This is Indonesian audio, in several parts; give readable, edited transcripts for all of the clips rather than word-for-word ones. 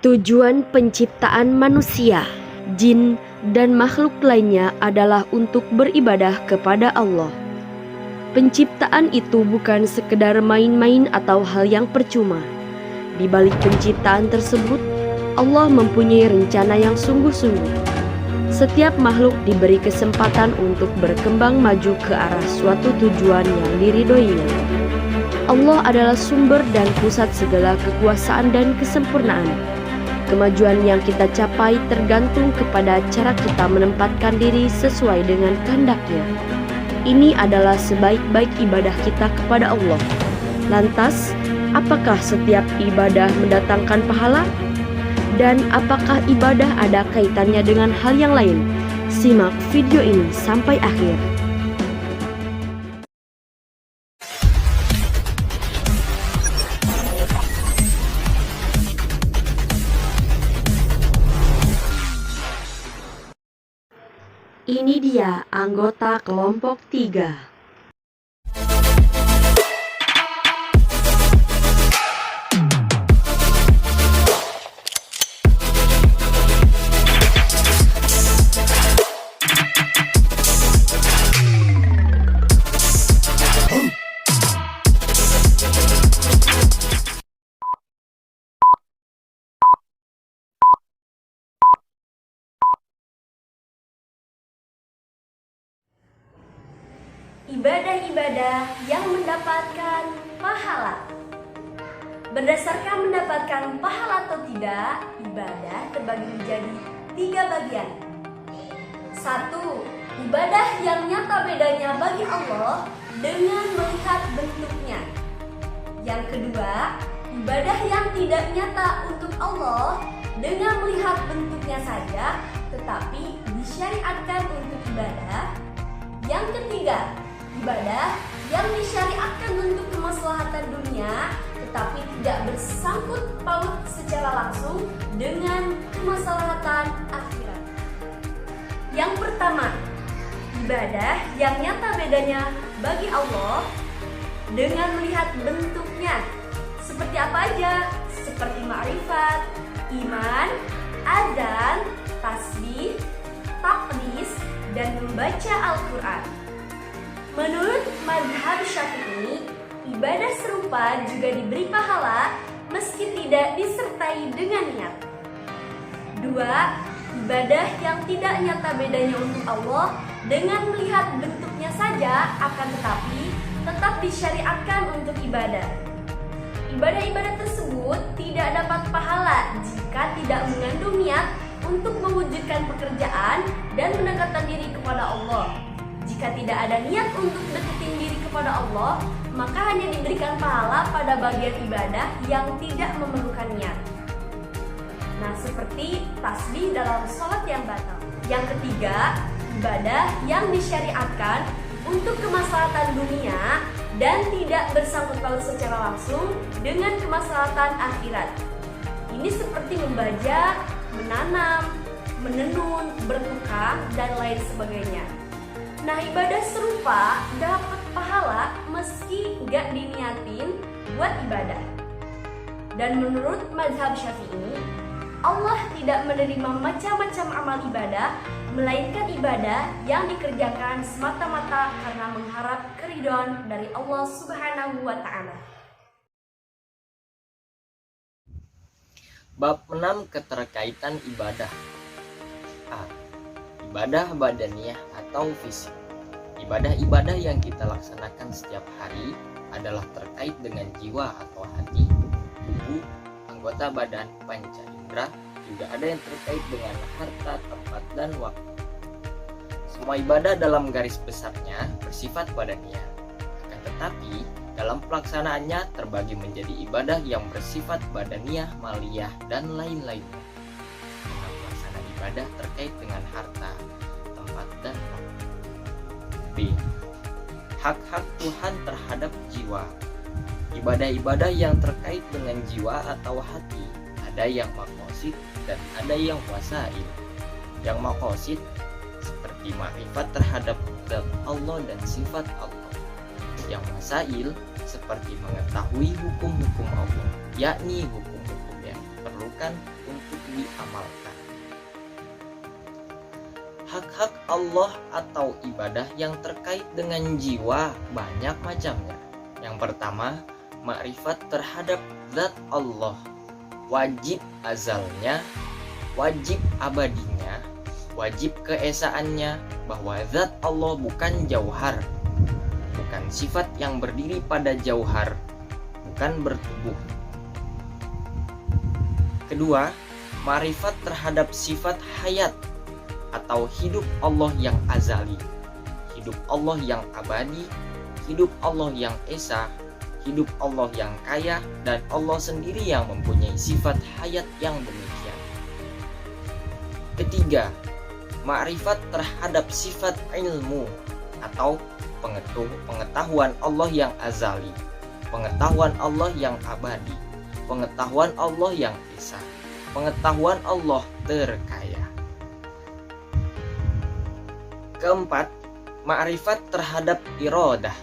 Tujuan penciptaan manusia, jin, dan makhluk lainnya adalah untuk beribadah kepada Allah. Penciptaan itu bukan sekedar main-main atau hal yang percuma. Di balik penciptaan tersebut, Allah mempunyai rencana yang sungguh-sungguh. Setiap makhluk diberi kesempatan untuk berkembang maju ke arah suatu tujuan yang diridhoinya. Allah adalah sumber dan pusat segala kekuasaan dan kesempurnaan. Kemajuan yang kita capai tergantung kepada cara kita menempatkan diri sesuai dengan kehendak-Nya. Ini adalah sebaik-baik ibadah kita kepada Allah. Lantas, apakah setiap ibadah mendatangkan pahala? Dan apakah ibadah ada kaitannya dengan hal yang lain? Simak video ini sampai akhir. Ini dia anggota kelompok 3. Ibadah-ibadah yang mendapatkan pahala. Berdasarkan mendapatkan pahala atau tidak, ibadah terbagi menjadi 3 bagian. 1. Ibadah yang nyata bedanya bagi Allah dengan melihat bentuknya. Yang kedua, ibadah yang tidak nyata untuk Allah dengan melihat bentuknya saja, tetapi disyariatkan untuk ibadah. Yang ketiga, ibadah yang disyariatkan untuk kemaslahatan dunia tetapi tidak bersangkut paut secara langsung dengan kemaslahatan akhirat. Yang pertama, ibadah yang nyata bedanya bagi Allah dengan melihat bentuknya. Seperti apa aja? Seperti ma'rifat, iman, adzan, tasbih, taqdis, dan membaca Al-Quran. Menurut mazhab Syafi'i, ibadah serupa juga diberi pahala meski tidak disertai dengan niat. 2. Ibadah yang tidak nyata bedanya untuk Allah dengan melihat bentuknya saja, akan tetapi tetap disyariatkan untuk ibadah. Ibadah-ibadah tersebut tidak dapat pahala jika tidak mengandung niat untuk mewujudkan pekerjaan dan mendekatkan diri kepada Allah. Jika tidak ada niat untuk deketin diri kepada Allah, maka hanya diberikan pahala pada bagian ibadah yang tidak memerlukan niat. Nah, seperti tasbih dalam sholat yang batal. Yang ketiga, ibadah yang disyariatkan untuk kemaslahatan dunia dan tidak bersangkut paut secara langsung dengan kemaslahatan akhirat. Ini seperti membajak, menanam, menenun, bertukang, dan lain sebagainya. Nah, ibadah serupa dapat pahala meski gak diniatin buat ibadah. Dan menurut mazhab Syafi'i, Allah tidak menerima macam-macam amal ibadah, melainkan ibadah yang dikerjakan semata-mata karena mengharap keridhaan dari Allah Subhanahu wa Ta'ala. Bab 6. Keterkaitan ibadah. A. Ibadah badaniyah atau fisik. Ibadah-ibadah yang kita laksanakan setiap hari adalah terkait dengan jiwa atau hati, tubuh, anggota badan, panca indera, juga ada yang terkait dengan harta, tempat, dan waktu. Semua ibadah dalam garis besarnya bersifat badaniyah. Akan tetapi, dalam pelaksanaannya terbagi menjadi ibadah yang bersifat badaniyah, maliyah, dan lain-lainnya. Karena pelaksanaan ibadah terkait dengan harta, tempat, dan waktu. B. Hak-hak Tuhan terhadap jiwa. Ibadah-ibadah yang terkait dengan jiwa atau hati, ada yang maqasid dan ada yang wasail. Yang maqasid seperti ma'rifat terhadap zat Allah dan sifat Allah. Yang wasail seperti mengetahui hukum-hukum Allah, yakni hukum-hukum yang diperlukan diperintahkan untuk diamalkan. Hak-hak Allah atau ibadah yang terkait dengan jiwa banyak macamnya. Yang pertama, makrifat terhadap zat Allah, wajib azalnya, wajib abadinya, wajib keesaannya, bahwa zat Allah bukan jauhar, bukan sifat yang berdiri pada jauhar, bukan bertubuh. Kedua, makrifat terhadap sifat hayat atau hidup Allah yang azali, hidup Allah yang abadi, hidup Allah yang esa, hidup Allah yang kaya, dan Allah sendiri yang mempunyai sifat hayat yang demikian. Ketiga, makrifat terhadap sifat ilmu atau pengetahuan Allah yang azali, pengetahuan Allah yang abadi, pengetahuan Allah yang esa, pengetahuan Allah terkaya. Keempat, makrifat terhadap iradah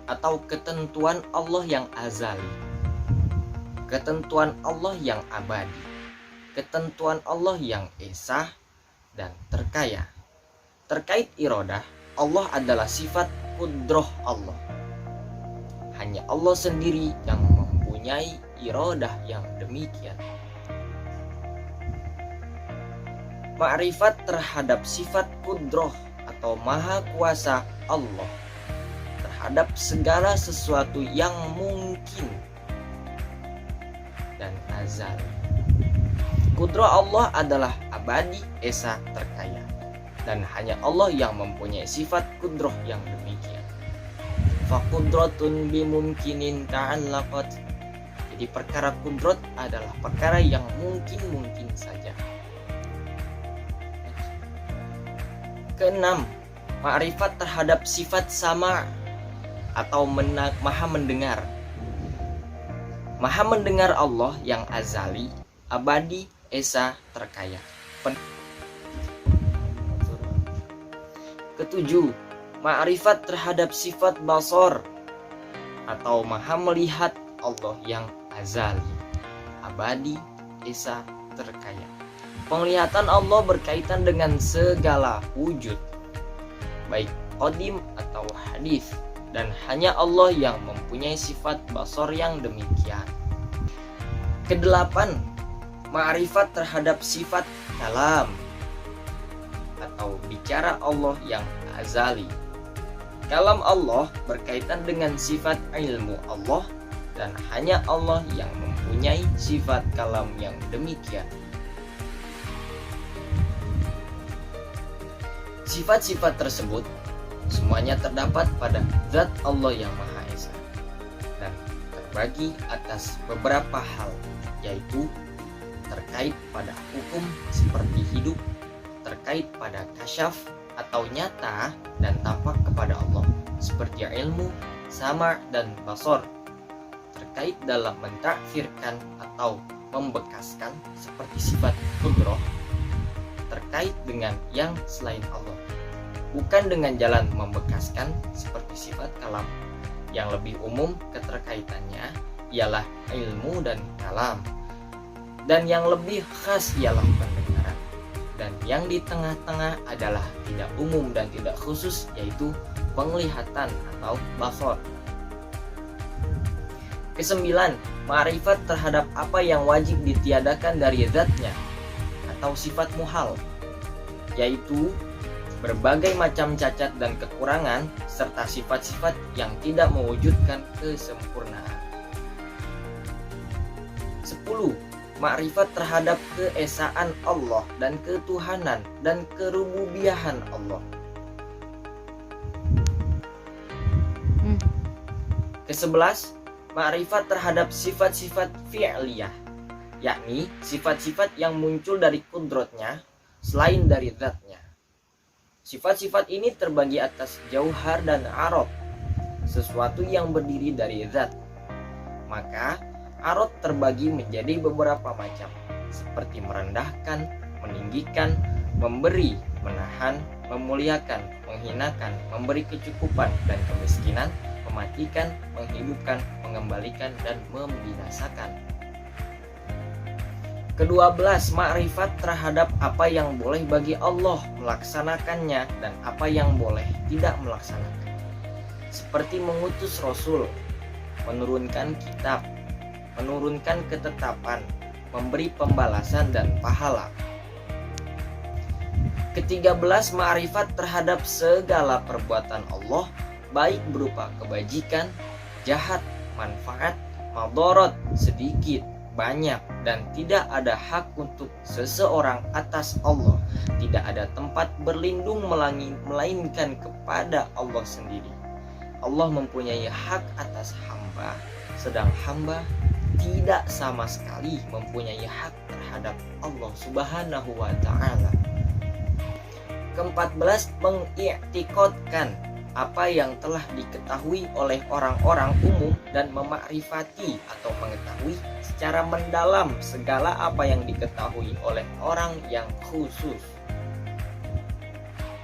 atau ketentuan Allah yang azali, ketentuan Allah yang abadi, ketentuan Allah yang esa dan terkaya. Terkait iradah, Allah adalah sifat qudrah Allah. Hanya Allah sendiri yang mempunyai iradah yang demikian. Makrifat terhadap sifat qudrah atau maha kuasa Allah terhadap segala sesuatu yang mungkin dan azali. Qudrah Allah adalah abadi, esa, terkaya, dan hanya Allah yang mempunyai sifat qudrah yang demikian. Faqudratun bimumkinin ta'allaqat. Jadi perkara qudrat adalah perkara yang mungkin saja. Keenam, makrifat terhadap sifat sama atau maha mendengar. Maha mendengar Allah yang azali, abadi, esa, terkaya. Ketujuh, makrifat terhadap sifat basar atau maha melihat Allah yang azali, abadi, esa, terkaya. Penglihatan Allah berkaitan dengan segala wujud, baik qadim atau hadis, dan hanya Allah yang mempunyai sifat basar yang demikian. Kedelapan, makrifat terhadap sifat kalam atau bicara Allah yang azali. Kalam Allah berkaitan dengan sifat ilmu Allah, dan hanya Allah yang mempunyai sifat kalam yang demikian. Sifat-sifat tersebut semuanya terdapat pada zat Allah yang Maha Esa dan terbagi atas beberapa hal, yaitu terkait pada hukum seperti hidup, terkait pada kasyaf atau nyata dan tampak kepada Allah seperti ilmu, sama dan basar, terkait dalam mentakfirkan atau membekaskan seperti sifat qudrah, terkait dengan yang selain Allah, bukan dengan jalan membekaskan seperti sifat kalam. Yang lebih umum keterkaitannya ialah ilmu dan kalam, dan yang lebih khas ialah pendengaran, dan yang di tengah-tengah adalah tidak umum dan tidak khusus, yaitu penglihatan atau basar. Kesembilan, ma'rifat terhadap apa yang wajib ditiadakan dari zatnya atau sifat muhal, yaitu berbagai macam cacat dan kekurangan serta sifat-sifat yang tidak mewujudkan kesempurnaan. 10. Makrifat terhadap keesaan Allah dan ketuhanan dan kerububiahan Allah. Ke-11, makrifat terhadap sifat-sifat fi'liyah, yakni sifat-sifat yang muncul dari kudratnya selain dari zatnya. Sifat-sifat ini terbagi atas jauhar dan arad, sesuatu yang berdiri dari zat. Maka arad terbagi menjadi beberapa macam, seperti merendahkan, meninggikan, memberi, menahan, memuliakan, menghinakan, memberi kecukupan dan kemiskinan, mematikan, menghidupkan, mengembalikan, dan membinasakan. Ke-12, makrifat terhadap apa yang boleh bagi Allah melaksanakannya dan apa yang boleh tidak melaksanakan. Seperti mengutus Rasul, menurunkan kitab, menurunkan ketetapan, memberi pembalasan dan pahala. Ke-13, makrifat terhadap segala perbuatan Allah, baik berupa kebajikan, jahat, manfaat, madarat, sedikit, banyak, dan tidak ada hak untuk seseorang atas Allah. Tidak ada tempat berlindung melainkan kepada Allah sendiri. Allah mempunyai hak atas hamba, sedang hamba tidak sama sekali mempunyai hak terhadap Allah Subhanahu wa ta'ala. Ke-14, mengiktikadkan apa yang telah diketahui oleh orang-orang umum dan memakrifati atau mengetahui secara mendalam segala apa yang diketahui oleh orang yang khusus.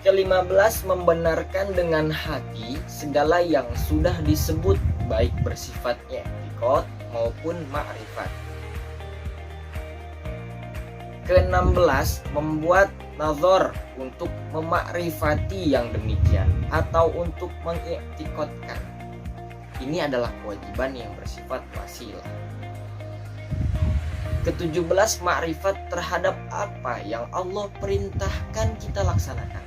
Ke-15, membenarkan dengan hati segala yang sudah disebut baik bersifat i'tiqad maupun makrifat. Ke-16, membuat nazar untuk memakrifati yang demikian atau untuk mengiktikadkan. Ini adalah kewajiban yang bersifat wasilah. Ke-17, makrifat terhadap apa yang Allah perintahkan kita laksanakan,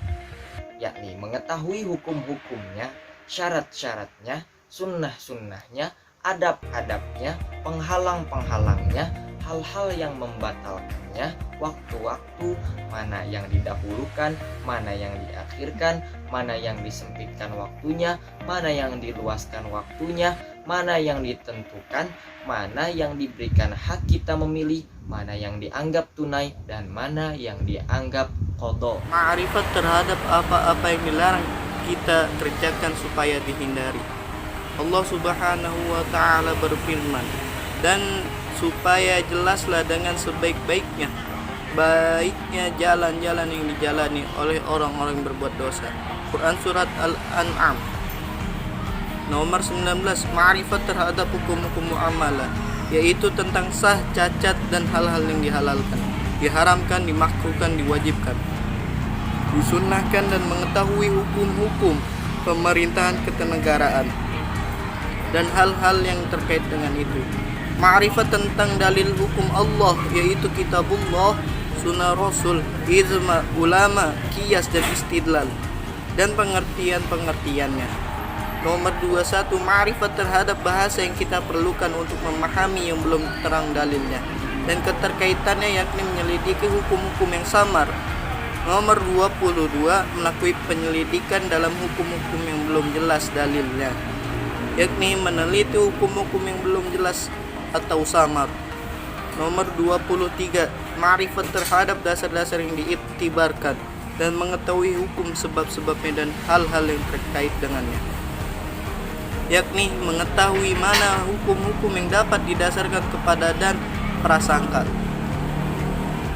yakni mengetahui hukum-hukumnya, syarat-syaratnya, sunnah-sunnahnya, adab-adabnya, penghalang-penghalangnya, hal-hal yang membatalkannya, waktu-waktu, mana yang didahulukan, mana yang diakhirkan, mana yang disempitkan waktunya, mana yang diluaskan waktunya, mana yang ditentukan, mana yang diberikan hak kita memilih, mana yang dianggap tunai, dan mana yang dianggap qadha. Ma'rifat terhadap apa-apa yang dilarang kita kerjakan supaya dihindari. Allah Subhanahu wa ta'ala berfirman, dan supaya jelaslah dengan sebaik-baiknya jalan-jalan yang dijalani oleh orang-orang yang berbuat dosa. Quran Surat Al-An'am nomor 19, ma'rifat terhadap hukum-hukum muamalah, yaitu tentang sah, cacat, dan hal-hal yang dihalalkan, diharamkan, dimakruhkan, diwajibkan, disunnahkan, dan mengetahui hukum-hukum pemerintahan ketenegaraan dan hal-hal yang terkait dengan itu. Ma'rifat tentang dalil hukum Allah, yaitu kitabullah, sunnah Rasul, ijma ulama, qiyas dan istidlal, dan pengertian-pengertiannya. Nomor 21, ma'rifat terhadap bahasa yang kita perlukan untuk memahami yang belum terang dalilnya dan keterkaitannya, yakni menyelidiki hukum-hukum yang samar. Nomor 22, melakukan penyelidikan dalam hukum-hukum yang belum jelas dalilnya, yakni meneliti hukum-hukum yang belum jelas atau samar. Nomor 23, ma'rifat terhadap dasar-dasar yang diiktibarkan dan mengetahui hukum sebab-sebabnya dan hal-hal yang terkait dengannya, yakni mengetahui mana hukum-hukum yang dapat didasarkan kepada dan prasangka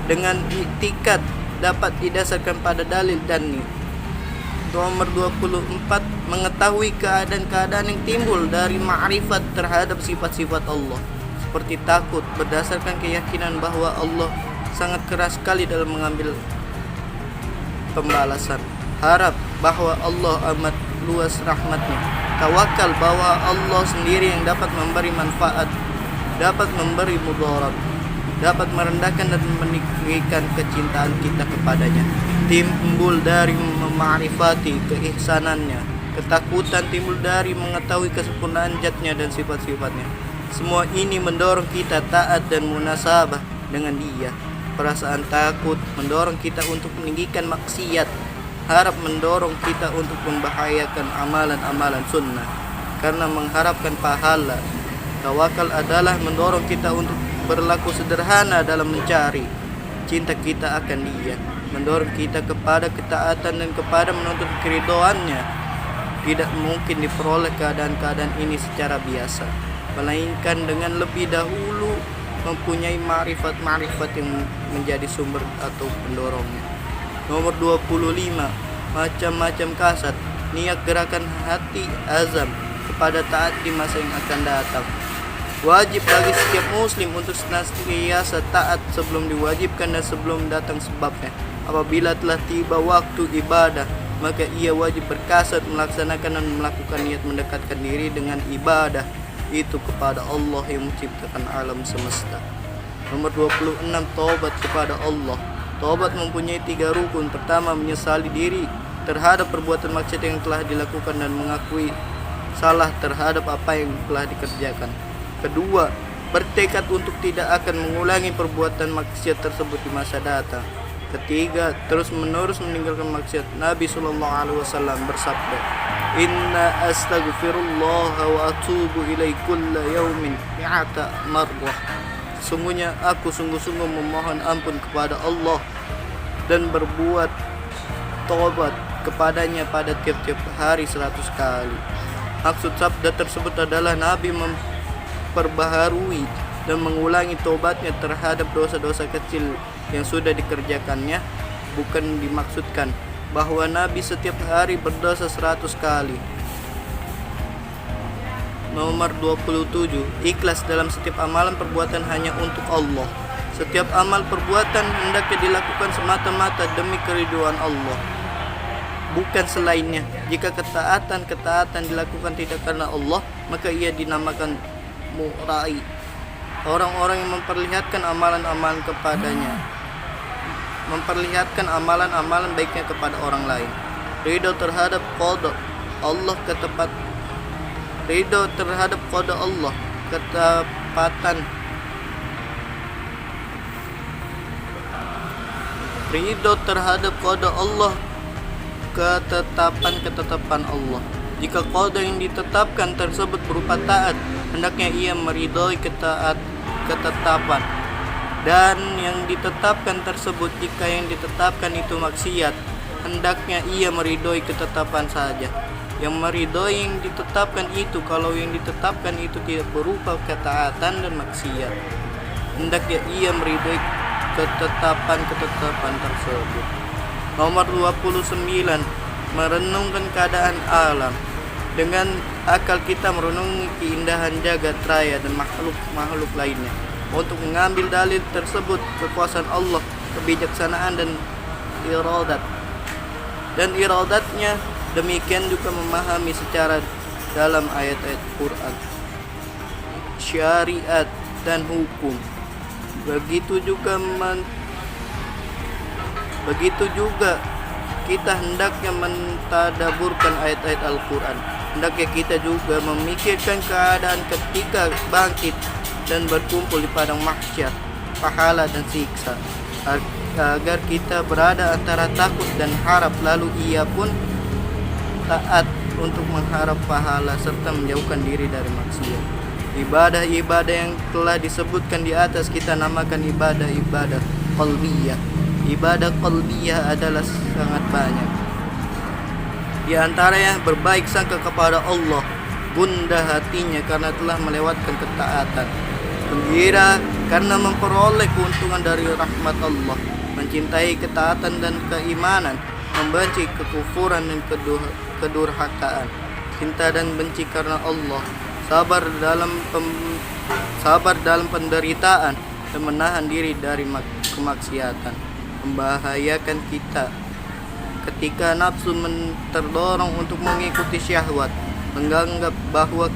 dengan iktikad dapat didasarkan pada dalil dan ni. Nomor 24, mengetahui keadaan-keadaan yang timbul dari ma'rifat terhadap sifat-sifat Allah, seperti takut berdasarkan keyakinan bahwa Allah sangat keras sekali dalam mengambil pembalasan, harap bahwa Allah amat luas rahmatnya, tawakal bahwa Allah sendiri yang dapat memberi manfaat, dapat memberi mudarat, dapat merendahkan dan meninggikan kecintaan kita kepadanya, timbul dari memakrifati keihsanannya, ketakutan timbul dari mengetahui kesempurnaan zatnya dan sifat-sifatnya. Semua ini mendorong kita taat dan munasabah dengan Dia. Perasaan takut mendorong kita untuk meninggikan maksiat, harap mendorong kita untuk membahayakan amalan-amalan sunnah karena mengharapkan pahala. Tawakal adalah mendorong kita untuk berlaku sederhana dalam mencari. Cinta kita akan Dia mendorong kita kepada ketaatan dan kepada menuntut keridhoannya. Tidak mungkin diperoleh keadaan-keadaan ini secara biasa, melainkan dengan lebih dahulu mempunyai ma'rifat-ma'rifat yang menjadi sumber atau pendorongnya. Nomor 25, macam-macam kasat, niat, gerakan hati, azam kepada taat di masa yang akan datang. Wajib bagi setiap muslim untuk senantiasa taat sebelum diwajibkan dan sebelum datang sebabnya. Apabila telah tiba waktu ibadah, maka ia wajib berkasat melaksanakan dan melakukan niat mendekatkan diri dengan ibadah itu kepada Allah yang menciptakan alam semesta. Nomor 26, taubat kepada Allah. Taubat mempunyai 3 rukun. Pertama, menyesali diri terhadap perbuatan maksiat yang telah dilakukan dan mengakui salah terhadap apa yang telah dikerjakan. Kedua, bertekad untuk tidak akan mengulangi perbuatan maksiat tersebut di masa datang. Ketiga, terus menerus meninggalkan maksiat. Nabi SAW bersabda, "Inna astaghfirullah wa atubu ilaihi kulla yaumin mi'ata marrah." Sesungguhnya aku sungguh-sungguh memohon ampun kepada Allah dan berbuat taubat kepadanya pada tiap-tiap hari 100 kali. Maksud sabda tersebut adalah Nabi memperbaharui dan mengulangi taubatnya terhadap dosa-dosa kecil yang sudah dikerjakannya. Bukan dimaksudkan bahwa Nabi setiap hari berdosa 100 kali. Nomor 27, ikhlas dalam setiap amalan perbuatan hanya untuk Allah. Setiap amal perbuatan hendaknya dilakukan semata-mata demi keridhaan Allah, bukan selainnya. Jika ketaatan dilakukan tidak karena Allah, maka ia dinamakan murai. Orang-orang yang memperlihatkan amalan-amalan kepadanya, memperlihatkan amalan-amalan baiknya kepada orang lain. Ridho terhadap qada Allah, ridho terhadap qada Allah, ketepatan. Ridho terhadap qada Allah, ketetapan Allah. Jika qada yang ditetapkan tersebut berupa taat, hendaknya ia meridhoi ketetapan. Dan yang ditetapkan tersebut, jika yang ditetapkan itu maksiat, hendaknya ia meridhoi ketetapan saja. Yang meridhoi yang ditetapkan itu, kalau yang ditetapkan itu tidak berupa ketaatan dan maksiat, hendaknya ia meridhoi ketetapan tersebut. Nomor 29, merenungkan keadaan alam. Dengan akal kita merenungi keindahan jagat raya dan makhluk lainnya. Untuk mengambil dalil tersebut, kekuasaan Allah, kebijaksanaan dan iradatnya. Demikian juga memahami secara dalam ayat-ayat Quran, syariat dan hukum. Begitu juga kita hendaknya mentadaburkan ayat-ayat Al-Quran. Hendaknya kita juga memikirkan keadaan ketika bangkit dan berkumpul di padang mahsyar, pahala dan siksa, agar kita berada antara takut dan harap, lalu ia pun taat untuk mengharap pahala serta menjauhkan diri dari maksiat. Ibadah-ibadah yang telah disebutkan di atas kita namakan ibadah-ibadah qalbiyah. Ibadah qalbiyah adalah sangat banyak. Di antara yang berbaik sangka kepada Allah, gundah hatinya karena telah melewatkan ketaatan, gembira karena memperoleh keuntungan dari rahmat Allah, mencintai ketaatan dan keimanan, membenci kekufuran dan kedurhakaan, cinta dan benci karena Allah, sabar dalam penderitaan dan menahan diri dari kemaksiatan. Membahayakan kita ketika nafsu terdorong untuk mengikuti syahwat, menganggap bahwa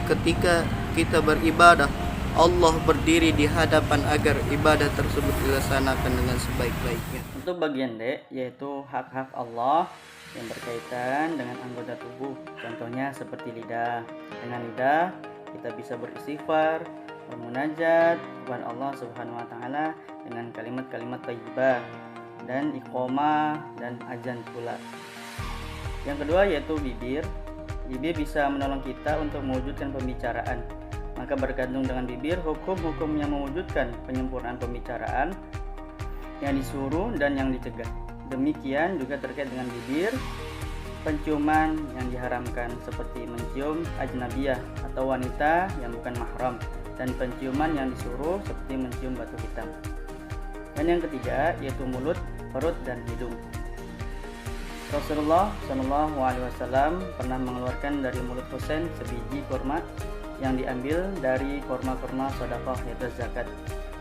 ketika kita beribadah, Allah berdiri di hadapan agar ibadah tersebut dilaksanakan dengan sebaik-baiknya. Untuk bagian D, yaitu hak-hak Allah yang berkaitan dengan anggota tubuh. Contohnya seperti lidah. Dengan lidah kita bisa beristighfar, bermunajat kepada Allah Subhanahu wa taala dengan kalimat-kalimat thayyibah dan iqamah dan azan pula. Yang kedua yaitu bibir. Bibir bisa menolong kita untuk mewujudkan pembicaraan. Maka bergantung dengan bibir hukum-hukum yang mewujudkan penyempurnaan pembicaraan yang disuruh dan yang dicegah. Demikian juga terkait dengan bibir, penciuman yang diharamkan seperti mencium ajnabiyah atau wanita yang bukan mahram, dan penciuman yang disuruh seperti mencium batu hitam. Dan yang ketiga yaitu mulut, perut dan hidung. Rasulullah SAW pernah mengeluarkan dari mulut Husain sebiji kurma yang diambil dari korma-korma sedekah yaitu zakat.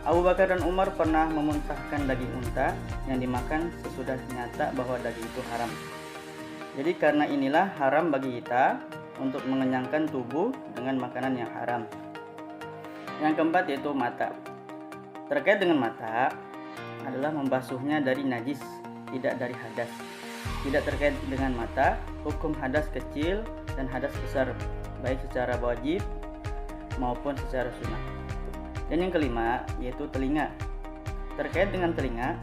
Abu Bakar dan Umar pernah memuntahkan daging unta yang dimakan sesudah nyata bahwa daging itu haram. Jadi karena inilah haram bagi kita untuk mengenyangkan tubuh dengan makanan yang haram. Yang keempat yaitu mata. Terkait dengan mata adalah membasuhnya dari najis, tidak dari hadas. Tidak terkait dengan mata, hukum hadas kecil dan hadas besar, baik secara wajib maupun secara sunnah. Dan yang kelima yaitu telinga. Terkait dengan telinga,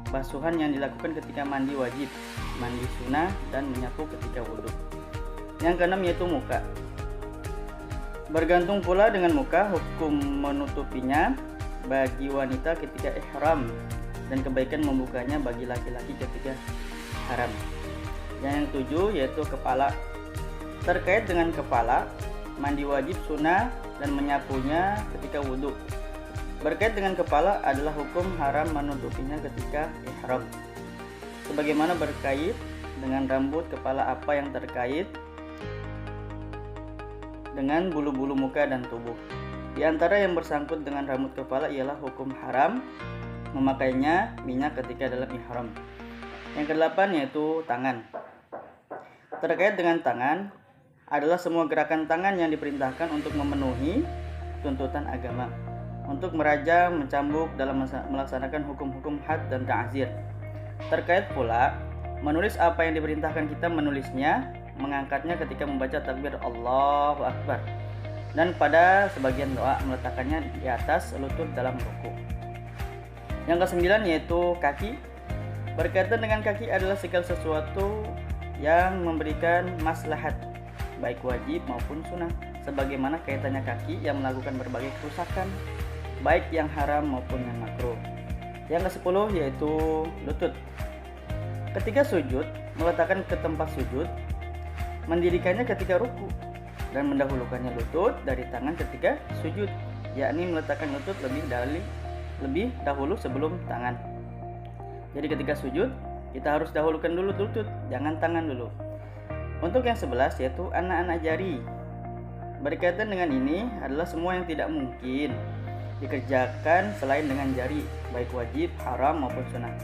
basuhan yang dilakukan ketika mandi wajib, mandi sunnah, dan menyapu ketika wudhu. Yang keenam yaitu muka. Bergantung pula dengan muka, hukum menutupinya bagi wanita ketika ihram dan kebaikan membukanya bagi laki-laki ketika haram. Yang ketujuh yaitu kepala. Terkait dengan kepala, mandi wajib sunnah dan menyapunya ketika wudhu. Berkait dengan kepala adalah hukum haram menutupinya ketika ihram. Sebagaimana berkait dengan rambut kepala apa yang terkait dengan bulu-bulu muka dan tubuh. Di antara yang bersangkut dengan rambut kepala ialah hukum haram memakainya minyak ketika dalam ihram. Yang kedelapan yaitu tangan. Terkait dengan tangan adalah semua gerakan tangan yang diperintahkan untuk memenuhi tuntutan agama, untuk merajam, mencambuk dalam melaksanakan hukum-hukum had dan ta'zir. Terkait pula menulis apa yang diperintahkan kita menulisnya, mengangkatnya ketika membaca takbir Allahu Akbar, dan pada sebagian doa meletakkannya di atas lutut dalam ruku. Yang kesembilan yaitu kaki. Berkaitan dengan kaki adalah segala sesuatu yang memberikan maslahat, baik wajib maupun sunnah, sebagaimana kaitannya kaki yang melakukan berbagai kerusakan, baik yang haram maupun yang makruh. Yang ke-10 yaitu lutut. Ketika sujud, meletakkan ke tempat sujud, mendirikannya ketika ruku, dan mendahulukannya lutut dari tangan ketika sujud, yakni meletakkan lutut lebih dahulu sebelum tangan. Jadi ketika sujud, kita harus dahulukan dulu lutut, jangan tangan dulu. Untuk yang 11 yaitu anak-anak jari. Berkaitan dengan ini adalah semua yang tidak mungkin dikerjakan selain dengan jari, baik wajib, haram maupun sunnah,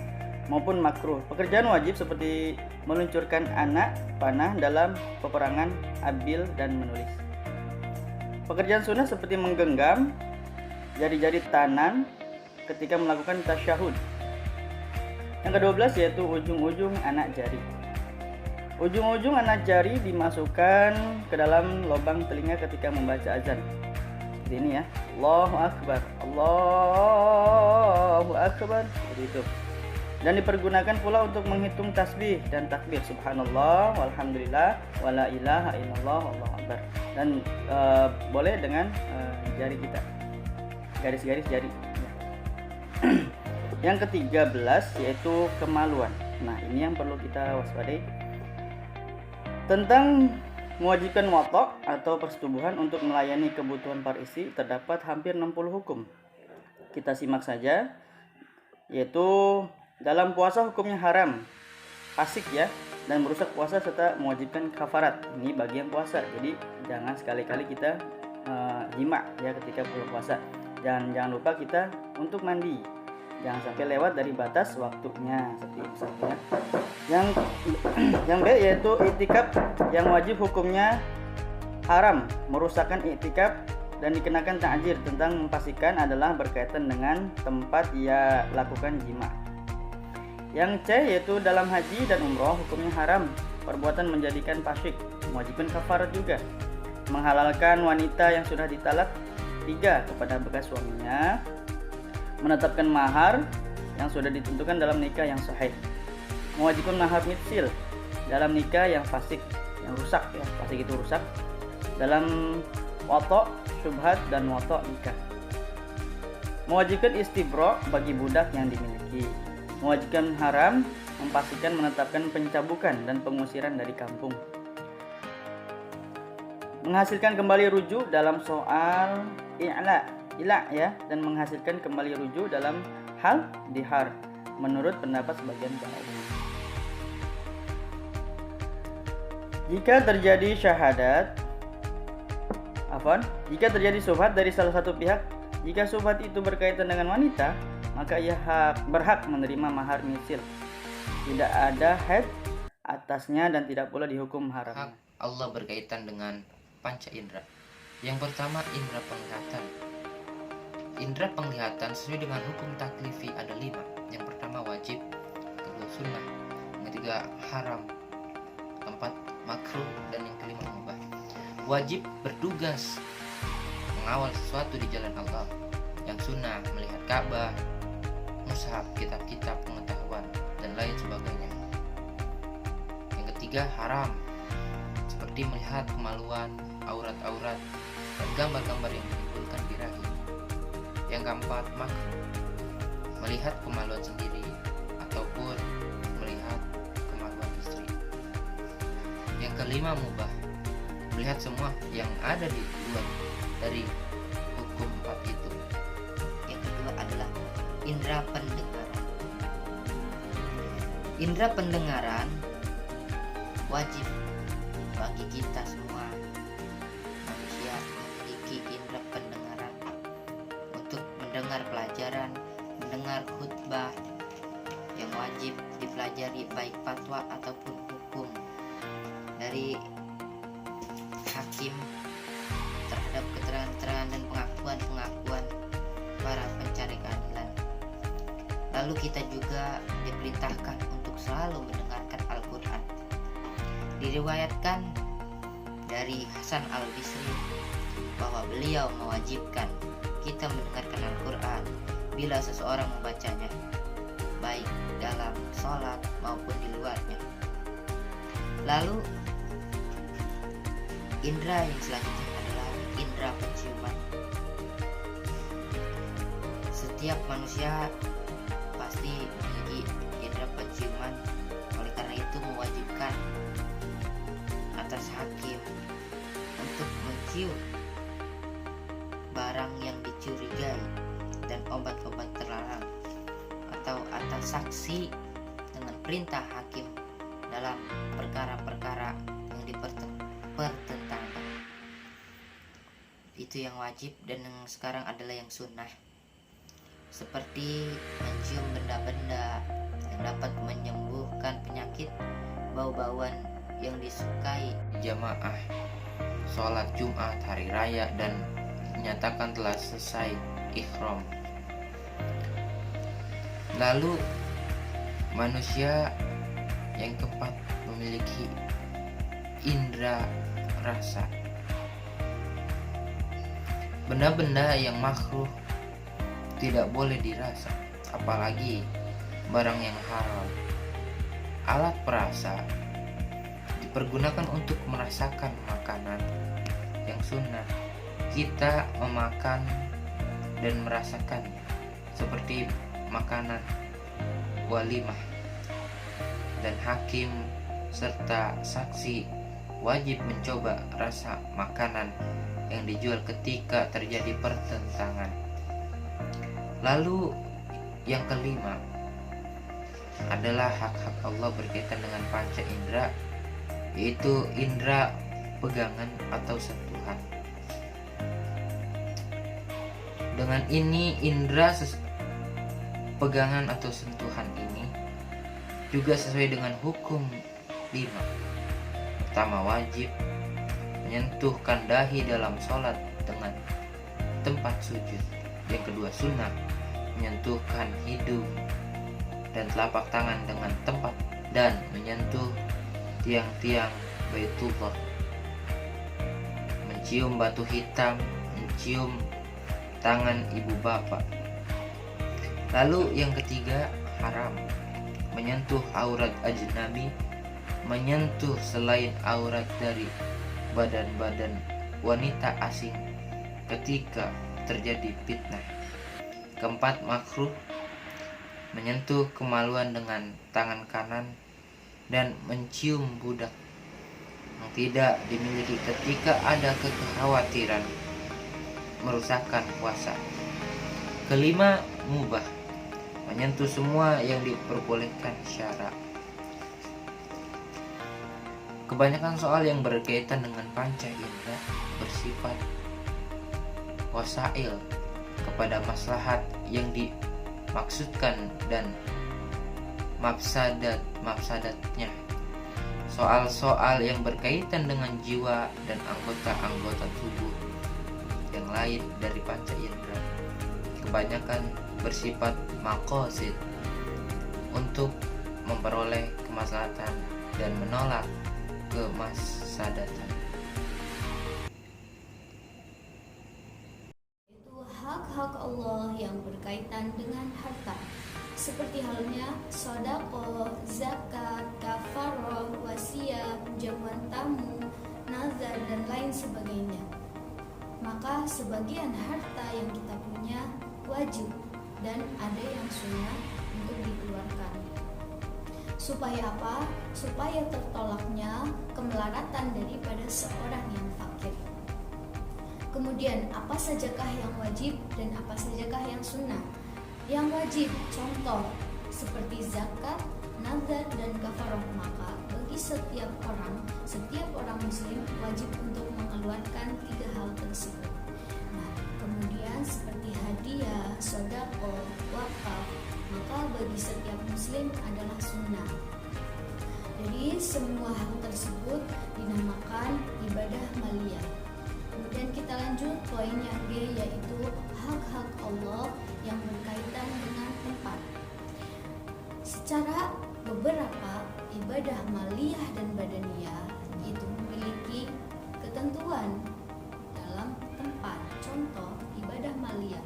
maupun makruh. Pekerjaan wajib seperti meluncurkan anak panah dalam peperangan, abil, dan menulis. Pekerjaan sunnah seperti menggenggam jari-jari tangan ketika melakukan tasyahud. Yang ke-12 yaitu ujung-ujung anak jari. Ujung-ujung anak jari dimasukkan ke dalam lubang telinga ketika membaca azan. Seperti ini ya, Allahu Akbar, Allahu Akbar, seperti itu. Dan dipergunakan pula untuk menghitung tasbih dan takbir, subhanallah, walhamdulillah, wala ilaha illallah, Allahu Akbar. Dan boleh dengan jari kita, garis-garis jari. Yang ke-13 yaitu kemaluan. Nah, ini yang perlu kita waspadai. Tentang mewajibkan watak atau persetubuhan untuk melayani kebutuhan para istri terdapat hampir 60 hukum. Kita simak saja, yaitu dalam puasa hukumnya haram, fasik ya, dan merusak puasa serta mewajibkan kafarat. Ini bagi yang puasa. Jadi jangan sekali-kali kita jima ya ketika bulan puasa. Jangan lupa kita untuk mandi. Jangan sampai lewat dari batas waktunya seperti itu saja. Yang B yaitu iktikaf, yang wajib hukumnya haram, merusakkan iktikaf dan dikenakan ta'zir. Tentang mempastikan adalah berkaitan dengan tempat ia lakukan jima. Yang C yaitu dalam haji dan umroh hukumnya haram, perbuatan menjadikan fasyik, mewajibkan kafarat juga. Menghalalkan wanita yang sudah ditalak 3 kepada bekas suaminya, menetapkan mahar yang sudah ditentukan dalam nikah yang sahih, mewajibkan mahar mitsil dalam nikah yang fasik, yang rusak ya, fasik itu rusak, dalam watok, syubhat, dan watok nikah, mewajibkan istibro bagi budak yang dimiliki, mewajibkan haram, mempastikan menetapkan pencabukan dan pengusiran dari kampung, menghasilkan kembali rujuk dalam soal ilah ya, dan menghasilkan kembali rujuk dalam hal dihar menurut pendapat sebagian ulama. Jika terjadi syahadat Jika terjadi syubhat dari salah satu pihak, jika syubhat itu berkaitan dengan wanita, maka ia berhak menerima mahar misil. Tidak ada haid atasnya dan tidak pula dihukum Hak haram. Allah berkaitan dengan panca indera. Yang pertama, indera penglihatan. Indera penglihatan sesuai dengan hukum taklifi ada 5. Yang pertama wajib, kedua sunnah, yang ketiga haram, keempat makruh, dan yang kelima mubah. Wajib bertugas mengawal sesuatu di jalan Allah. Yang sunnah melihat Ka'bah, mushaf, kitab-kitab pengetahuan, dan lain sebagainya. Yang ketiga haram, seperti melihat kemaluan, aurat-aurat, dan gambar-gambar yang menimbulkan birahi. Yang keempat makruh, melihat kemaluan sendiri ataupun melihat kemaluan istri. Yang kelima mubah, melihat semua yang ada di luar dari hukum 4 itu. Yang kedua adalah indera pendengaran. Indera pendengaran wajib bagi kita semua manusia memiliki indera pendengaran untuk mendengar pelajaran, mendengar khutbah yang wajib dipelajari, baik fatwa ataupun hukum dari hakim terhadap keterangan-keterangan dan pengakuan-pengakuan para pencari keadilan. Lalu kita juga diperintahkan untuk selalu mendengarkan Al-Quran. Diriwayatkan dari Hasan Al-Bisri bahwa beliau mewajibkan kita mendengarkan Al-Quran bila seseorang membacanya, baik dalam sholat maupun di luarnya. Lalu indera yang selanjutnya adalah indera penciuman. Setiap manusia pasti memiliki indera penciuman, oleh karena itu mewajibkan atas hakim untuk mencium barang yang dicurigai dan obat-obat terlarang, atau atas saksi dengan perintah hakim dalam perkara-perkara yang dipertentangkan. Itu yang wajib, dan yang sekarang adalah yang sunnah, seperti mencium benda-benda yang dapat menyembuhkan penyakit, bau-bauan yang disukai, Jamaah sholat Jumat hari raya dan dinyatakan telah selesai ihram. Lalu manusia yang keempat memiliki indera rasa. Benda-benda yang makruh tidak boleh dirasa, apalagi barang yang haram. Alat perasa dipergunakan untuk merasakan makanan. Yang sunnah kita memakan dan merasakan, seperti makanan walimah. Dan hakim serta saksi wajib mencoba rasa makanan yang dijual ketika terjadi pertentangan. Lalu yang kelima adalah hak-hak Allah berkaitan dengan panca indera, yaitu indera pegangan atau sentuhan. Dengan ini indera pegangan atau sentuhan ini juga sesuai dengan hukum 5. Pertama, wajib menyentuhkan dahi dalam sholat dengan tempat sujud. Yang kedua, sunnah menyentuhkan hidung dan telapak tangan dengan tempat, dan menyentuh tiang-tiang Baitullah, mencium batu hitam, mencium tangan ibu bapak. Lalu yang ketiga, haram menyentuh aurat ajnabi, menyentuh selain aurat dari badan-badan wanita asing ketika terjadi fitnah. Keempat, makruh menyentuh kemaluan dengan tangan kanan dan mencium budak yang tidak dimiliki ketika ada kekhawatiran merusakkan puasa. Kelima, mubah menyentuh semua yang diperbolehkan syara. Kebanyakan soal yang berkaitan dengan panca indera bersifat wasail kepada maslahat yang dimaksudkan dan mafsadatnya. Soal-soal yang berkaitan dengan jiwa dan anggota-anggota tubuh yang lain dari panca indera kebanyakan bersifat maqasid untuk memperoleh kemaslahatan dan menolak kemasadatan. Itu hak-hak Allah yang berkaitan dengan harta, seperti halnya sedekah, zakat, kafarah, wasiat, jamuan tamu, nazar dan lain sebagainya. Maka sebagian harta yang kita punya wajib dan ada yang sunnah untuk dikeluarkan. Supaya apa? Supaya tertolaknya kemelaratan daripada seorang yang fakir. Kemudian apa sajakah yang wajib dan apa sajakah yang sunnah? Yang wajib, contoh seperti zakat, nazar dan kafarah, maka bagi setiap orang muslim wajib untuk mengeluarkan 3 hal tersebut. Nah, kemudian seperti hadiah, sedekah, wakaf, maka bagi setiap muslim adalah sunnah. Jadi semua hal tersebut dinamakan ibadah maliyah. Kemudian kita lanjut poin yang G, yaitu hak-hak Allah yang berkaitan dengan tempat. Secara beberapa ibadah maliyah dan badaniyah itu memiliki ketentuan dalam tempat. Contoh ibadah maliyah.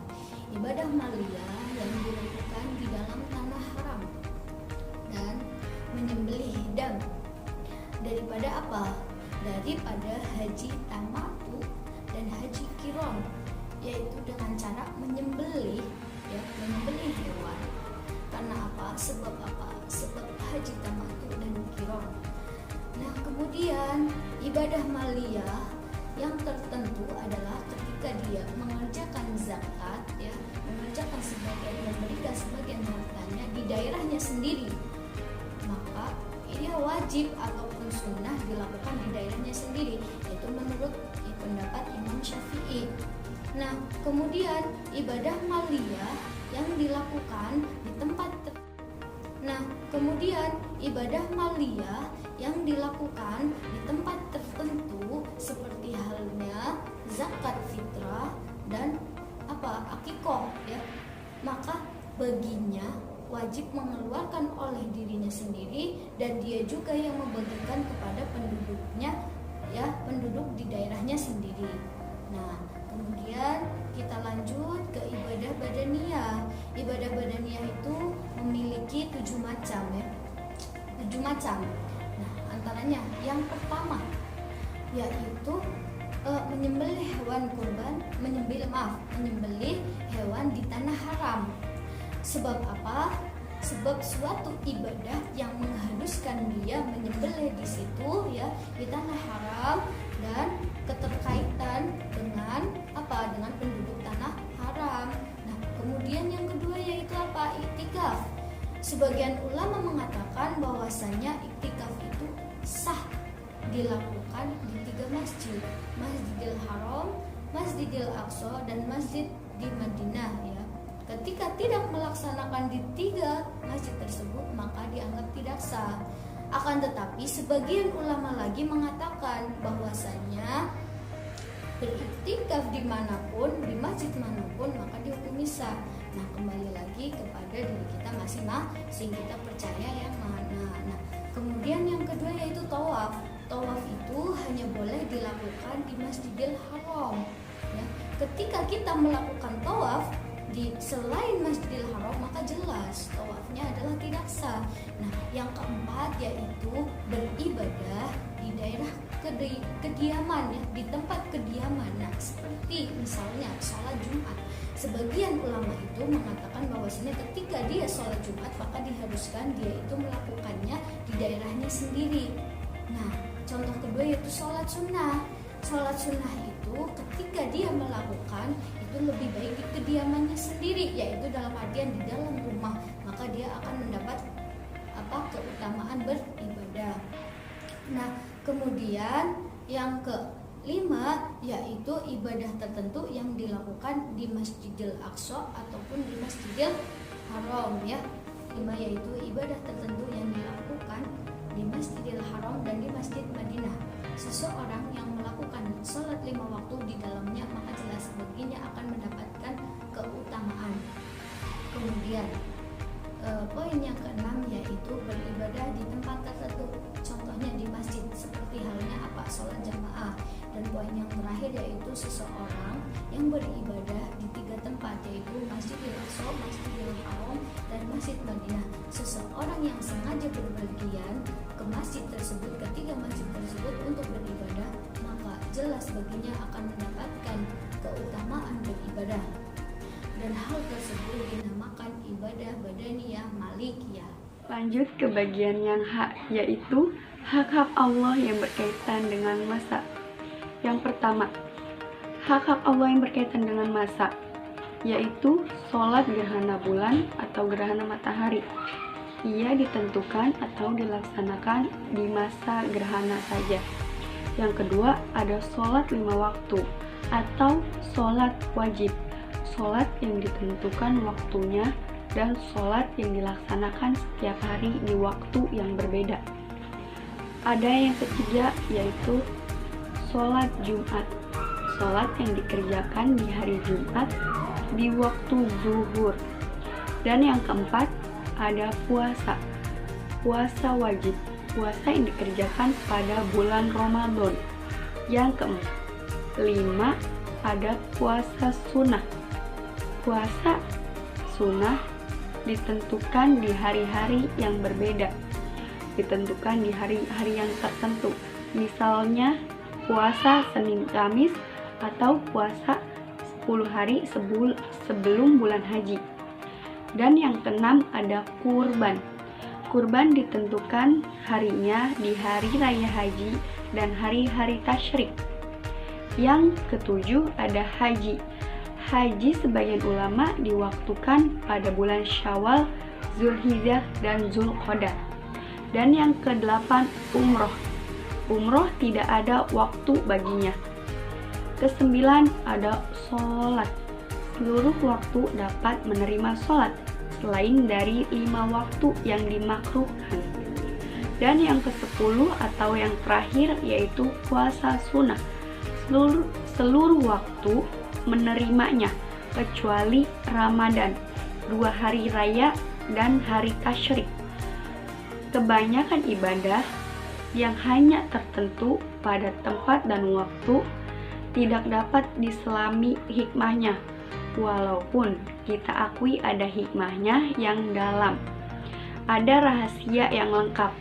Ibadah maliyah yang dilakukan di dalam tanah haram dan menyembelih dam. Daripada apa? Daripada haji tamattu dan haji qiran, yaitu dengan cara menyembelih hewan. Karena apa? Sebab apa? Sebab haji tamattu dan qiran. Nah, kemudian ibadah maliyah yang tertentu adalah ketika dia mengerjakan zakat, mengerjakan sebagian, memberikan sebagian hartanya di daerahnya sendiri, maka ia wajib ataupun sunnah dilakukan di daerahnya sendiri, yaitu menurut pendapat Imam Syafi'i. Nah, kemudian ibadah maliyah yang dilakukan di tempat tertentu seperti halnya zakat fitrah dan akikoh, maka baginya wajib mengeluarkan oleh dirinya sendiri dan dia juga yang membagikan kepada penduduknya, penduduk di daerahnya sendiri. Nah, kemudian kita lanjut ke ibadah badaniyah. Ibadah badaniyah itu memiliki 7 macam. Nah, antaranya yang pertama yaitu menyembelih hewan kurban, menyembelih hewan di tanah haram. Sebab apa? Sebab suatu ibadah yang mengharuskan dia menyembelih di situ, di tanah haram, dan keterkaitan dengan dengan penduduk tanah haram. Nah, kemudian yang kedua yaitu iktikaf. Sebagian ulama mengatakan bahwasanya iktikaf itu sah dilakukan di 3 masjid: Masjidil Haram, Masjidil Aqsa, dan masjid di Madinah. Ketika tidak melaksanakan di 3 masjid tersebut, maka dianggap tidak sah. Akan tetapi sebagian ulama lagi mengatakan bahwasanya beriktikaf dimanapun, di masjid manapun, maka dihukumi sah. Nah, kembali lagi kepada diri kita masing-masing, kita percaya yang mana. Nah, kemudian yang kedua yaitu tawaf. Tawaf itu hanya boleh dilakukan di Masjidil Haram. Ketika kita melakukan tawaf di selain Masjidil Haram, maka jelas tawafnya adalah tidak sah. Nah, yang keempat yaitu beribadah di daerah kediaman, di tempat kediaman. Nah, seperti misalnya sholat Jumat. Sebagian ulama itu mengatakan bahwasanya ketika dia sholat Jumat, maka diharuskan dia itu melakukannya di daerahnya sendiri. Nah, contoh kedua yaitu sholat sunnah. Sholat sunnah itu ketika dia melakukan itu lebih baik di kediamannya sendiri, yaitu dalam artian di dalam rumah, maka dia akan mendapat keutamaan beribadah. Nah, kemudian yang 5. Yaitu ibadah tertentu yang dilakukan di Masjidil Aqsa ataupun di Masjidil Haram ya. 5 yaitu ibadah tertentu yang dilakukan di Masjidil Haram dan di Masjid Madinah. Seseorang yang melakukan sholat 5 waktu di dalamnya maka jelas baginya akan mendapatkan keutamaan. Kemudian poin yang keenam yaitu beribadah di tempat tertentu, contohnya di masjid seperti halnya sholat jamaah. Dan poin yang terakhir yaitu seseorang yang beribadah di 3 tempat yaitu Masjidil Aqsa, Masjidil Haram, dan Masjid Madinah. Seseorang yang sengaja berpergian ke masjid tersebut, ketiga masjid tersebut untuk beribadah, maka jelas baginya akan mendapatkan keutamaan beribadah. Dan hal tersebut dinamakan ibadah badaniyah malikiyah. Lanjut ke bagian yang hak, yaitu hak-hak Allah yang berkaitan dengan masa. Yang pertama, hak-hak Allah yang berkaitan dengan masa, yaitu sholat gerhana bulan atau gerhana matahari. Ia ditentukan atau dilaksanakan di masa gerhana saja. Yang kedua, ada sholat 5 waktu atau sholat wajib. Sholat yang ditentukan waktunya dan sholat yang dilaksanakan setiap hari di waktu yang berbeda. Ada yang ketiga yaitu sholat Jumat. Sholat yang dikerjakan di hari Jumat di waktu zuhur. Dan yang keempat ada puasa. Puasa wajib. Puasa yang dikerjakan pada bulan Ramadan. Yang kelima ada puasa sunnah. Puasa sunnah ditentukan di hari-hari yang berbeda, ditentukan di hari-hari yang tertentu, misalnya puasa Senin Kamis atau puasa 10 hari sebelum bulan haji. Dan yang keenam ada kurban. Kurban ditentukan harinya di hari raya haji dan hari-hari tasyrik. Yang ketujuh ada haji. Haji sebagian ulama diwaktukan pada bulan Syawal, Zulhijjah, dan Zulqa'dah. Dan yang kedelapan umroh. Umroh tidak ada waktu baginya. Kesembilan ada sholat. Seluruh waktu dapat menerima sholat selain dari 5 waktu yang dimakruhkan. Dan yang ke-10 atau yang terakhir yaitu puasa sunnah. Seluruh waktu menerimanya kecuali Ramadan, 2 hari raya, dan hari tasyrik. Kebanyakan ibadah yang hanya tertentu pada tempat dan waktu tidak dapat diselami hikmahnya, walaupun kita akui ada hikmahnya yang dalam. Ada rahasia yang lengkap.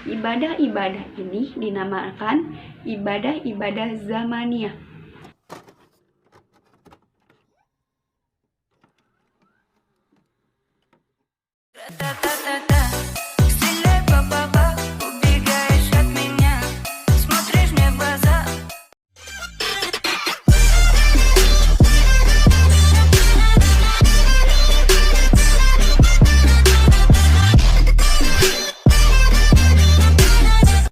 Ibadah-ibadah ini dinamakan ibadah-ibadah zamaniyah. Ta ta ta ta